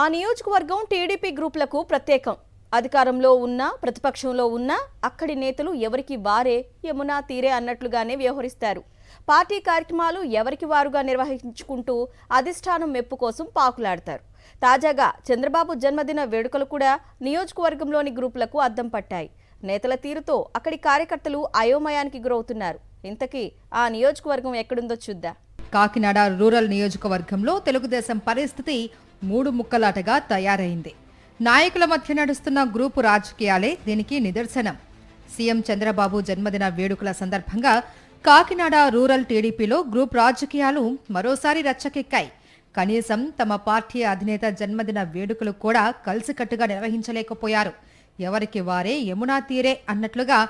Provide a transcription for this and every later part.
ఆ నియోజకవర్గం టీడీపీ గ్రూపులకు ప్రత్యేకం. అధికారంలో ఉన్నా ప్రతిపక్షంలో ఉన్నా అక్కడి నేతలు ఎవరికి వారే యమునా తీరే అన్నట్లుగానే వ్యవహరిస్తారు. పార్టీ కార్యక్రమాలు ఎవరికి వారుగా నిర్వహించుకుంటూ అధిష్టానం మెప్పు కోసం పాకులాడతారు. తాజాగా చంద్రబాబు జన్మదిన వేడుకలు కూడా నియోజకవర్గంలోని గ్రూపులకు అద్దం పట్టాయి. నేతల తీరుతో అక్కడి కార్యకర్తలు అయోమయానికి గురవుతున్నారు. ఇంతకీ ఆ నియోజకవర్గం ఎక్కడుందో చూద్దాం. కాకినాడ రూరల్ నియోజకవర్గంలో తెలుగుదేశం పరిస్థితి మూడు ముక్కలాటగా తయారైంది. నాయకుల మధ్య నడుస్తున్న గ్రూపు రాజకీయాలే దీనికి నిదర్శనం. సీఎం చంద్రబాబు జన్మదిన వేడుకల సందర్భంగా కాకినాడ రూరల్ టీడీపీలో గ్రూప్ రాజకీయాలు మరోసారి రచ్చకెక్కాయి. కనీసం తమ పార్టీ అధినేత జన్మదిన వేడుకలు కూడా కలిసికట్టుగా నిర్వహించలేకపోయారు. ఎవరికి వారే యమునా తీరే అన్నట్లుగా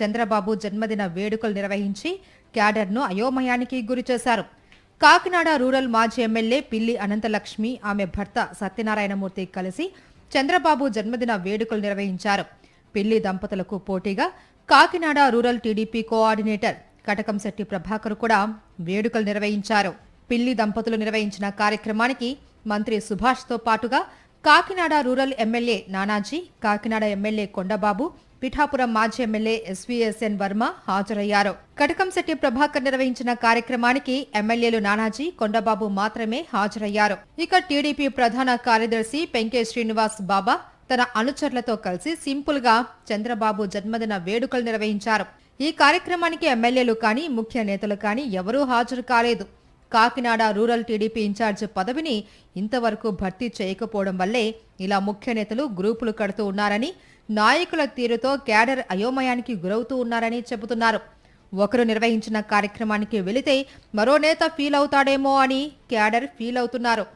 చంద్రబాబు జన్మదిన వేడుకలు నిర్వహించి క్యాడర్ను అయోమయానికి గురిచేశారు. కాకినాడ రూరల్ మాజీ ఎమ్మెల్యే పిల్లి అనంతలక్ష్మి, ఆమె భర్త సత్యనారాయణమూర్తి కలిసి చంద్రబాబు జన్మదిన వేడుకలు నిర్వహించారు. పిల్లి దంపతులకు పోటీగా Kakinada rural TDP coordinator Katakamsetti Prabhakar కూడా వేడుకలు నిర్వహించారు. పిల్లి దంపతులు నిర్వహించిన కార్యక్రమానికి మంత్రి సుభాష్తో పాటుగా Kakinada rural MLA Nanaji, Kakinada MLA Kondababu, Pithapuram మాజీ ఎమ్మెల్యే ఎస్వీఎస్ఎన్ వర్మ హాజరయ్యారు. కటకంశెట్టి ప్రభాకర్ నిర్వహించిన కార్యక్రమానికి ఎమ్మెల్యేలు నానాజీ, కొండబాబు మాత్రమే హాజరయ్యారు. ఇక టీడీపీ ప్రధాన కార్యదర్శి పెంకే శ్రీనివాస్ బాబా తన అనుచరులతో కలిసి సింపుల్ గా చంద్రబాబు జన్మదిన వేడుకలు నిర్వహించారు. ఈ కార్యక్రమానికి ఎమ్మెల్యేలు కానీ ముఖ్య నేతలు కానీ ఎవరూ హాజరు కాలేదు. కాకినాడ రూరల్ టీడీపీ ఇన్ఛార్జ్ పదవిని ఇంతవరకు భర్తీ చేయకపోవడం వల్లే ఇలా ముఖ్య నేతలు గ్రూపులు కడుతూ ఉన్నారని, నాయకుల తీరుతో క్యాడర్ అయోమయానికి గురవుతూ ఉన్నారని చెబుతున్నారు. ఒకరు నిర్వహించిన కార్యక్రమానికి వెళితే మరో నేత ఫీల్ అవుతాడేమో అని క్యాడర్ ఫీల్ అవుతున్నారు.